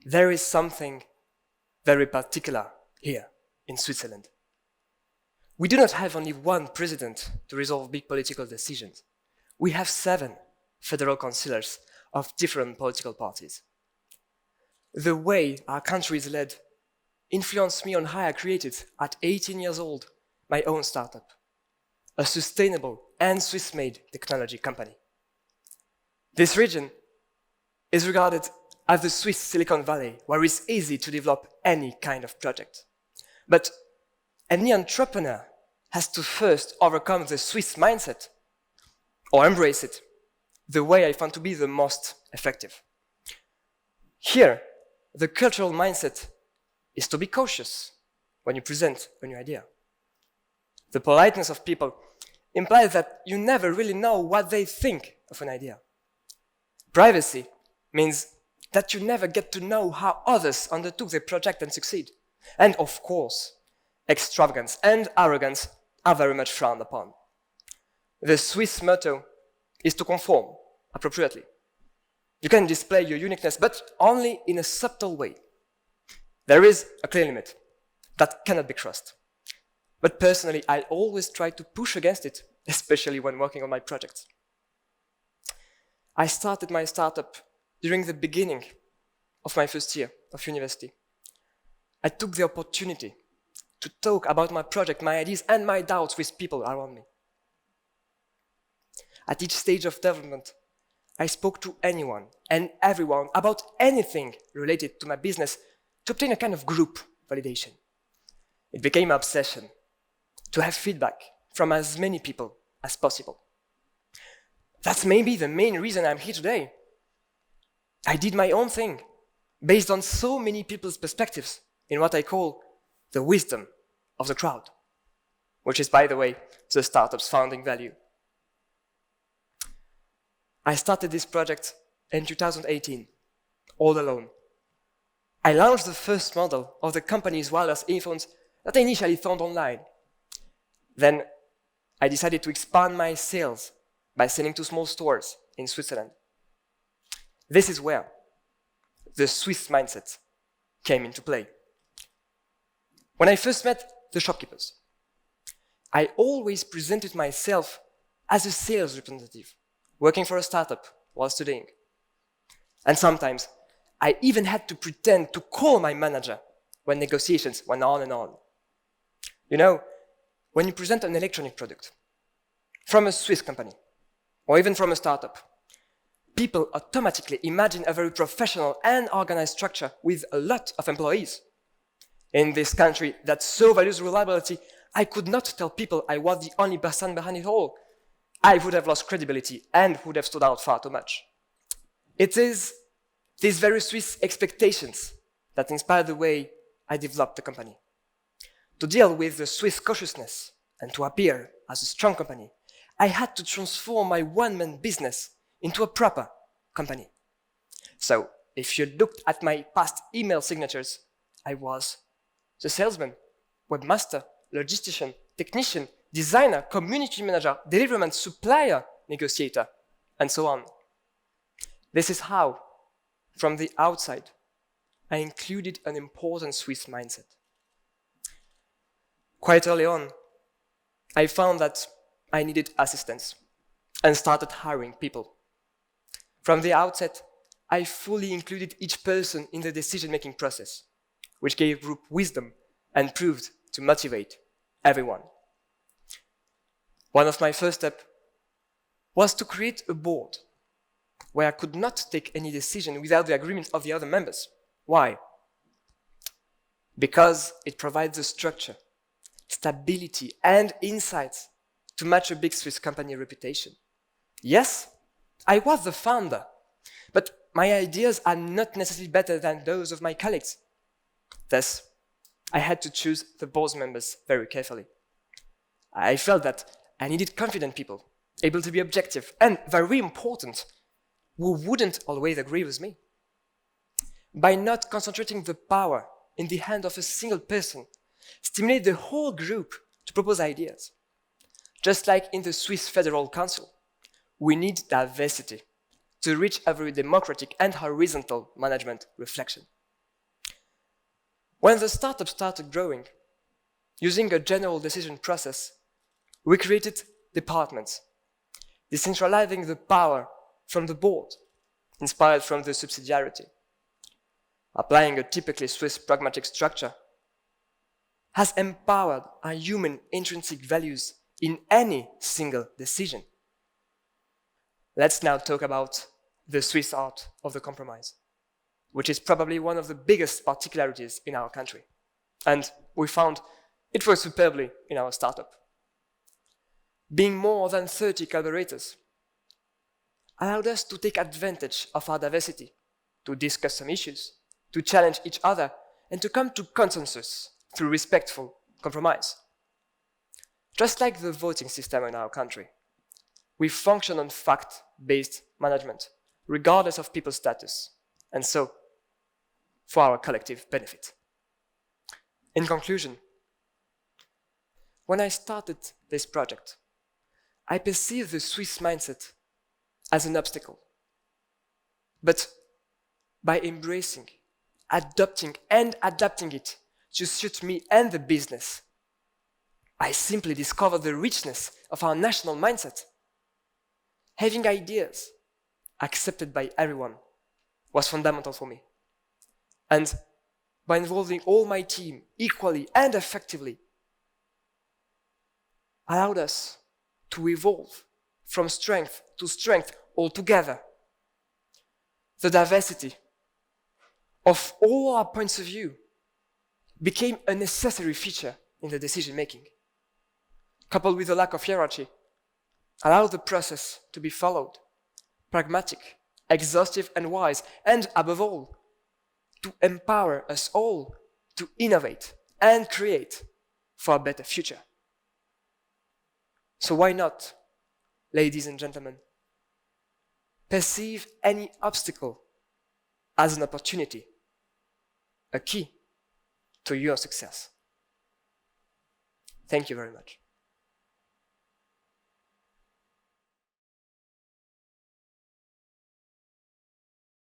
there is something very particular here in Switzerland. We do not have only one president to resolve big political decisions. We have 7 federal councillors of different political parties. The way our country is led influenced me on how I created, at 18 years old, my own startup, a sustainable and Swiss-made technology company. This region is regarded as the Swiss Silicon Valley, where it's easy to develop any kind of project. But any entrepreneur has to first overcome the Swiss mindset or embrace it, the way I found to be the most effective. Here, the cultural mindset is to be cautious when you present a new idea. The politeness of people implies that you never really know what they think of an idea. Privacy means that you never get to know how others undertook their project and succeed. And of course, extravagance and arrogance are very much frowned upon. The Swiss motto is to conform appropriately. You can display your uniqueness, but only in a subtle way. There is a clear limit that cannot be crossed. But personally, I always try to push against it, especially when working on my projects. I started my startup during the beginning of my first year of university. I took the opportunity to talk about my project, my ideas, and my doubts with people around me. At each stage of development, I spoke to anyone and everyone about anything related to my business to obtain a kind of group validation. It became an obsession to have feedback from as many people as possible. That's maybe the main reason I'm here today. I did my own thing, based on so many people's perspectives in what I call the wisdom of the crowd, which is, by the way, the startup's founding value. I started this project in 2018, all alone. I launched the first model of the company's wireless earphones that I initially found online. Then I decided to expand my sales by selling to small stores in Switzerland. This is where the Swiss mindset came into play. When I first met the shopkeepers, I always presented myself as a sales representative, working for a startup while studying. And sometimes I even had to pretend to call my manager when negotiations went on and on. You know, when you present an electronic product from a Swiss company, or even from a startup, people automatically imagine a very professional and organized structure with a lot of employees. In this country that so values reliability, I could not tell people I was the only person behind it all. I would have lost credibility and would have stood out far too much. It is these very Swiss expectations that inspire the way I developed the company. To deal with the Swiss cautiousness and to appear as a strong company, I had to transform my one-man business into a proper company. So, if you looked at my past email signatures, I was the salesman, webmaster, logistician, technician, designer, community manager, deliveryman, supplier, negotiator, and so on. This is how, from the outside, I included an important Swiss mindset. Quite early on, I found that I needed assistance and started hiring people. From the outset, I fully included each person in the decision-making process, which gave group wisdom and proved to motivate everyone. One of my first steps was to create a board where I could not take any decision without the agreement of the other members. Why? Because it provides the structure, stability, and insights to match a big Swiss company reputation. Yes, I was the founder, but my ideas are not necessarily better than those of my colleagues. Thus, I had to choose the board members very carefully. I felt that I needed confident people, able to be objective, and very important, who wouldn't always agree with me. By not concentrating the power in the hand of a single person, stimulate the whole group to propose ideas. Just like in the Swiss Federal Council, we need diversity to reach a very democratic and horizontal management reflection. When the startup started growing, using a general decision process, we created departments, decentralizing the power from the board, inspired from the subsidiarity. Applying a typically Swiss pragmatic structure has empowered our human intrinsic values in any single decision. Let's now talk about the Swiss art of the compromise, which is probably one of the biggest particularities in our country. And we found it works superbly in our startup. Being more than 30 collaborators allowed us to take advantage of our diversity, to discuss some issues, to challenge each other, and to come to consensus through respectful compromise. Just like the voting system in our country, we function on fact-based management, regardless of people's status, and so for our collective benefit. In conclusion, when I started this project, I perceived the Swiss mindset as an obstacle. But by embracing, adopting, and adapting it to suit me and the business, I simply discovered the richness of our national mindset. Having ideas accepted by everyone was fundamental for me. And by involving all my team equally and effectively, allowed us to evolve from strength to strength altogether. The diversity of all our points of view became a necessary feature in the decision-making. Coupled with the lack of hierarchy, allowed the process to be followed, pragmatic, exhaustive and wise, and above all, to empower us all to innovate and create for a better future. So why not, ladies and gentlemen, perceive any obstacle as an opportunity, a key to your success. Thank you very much.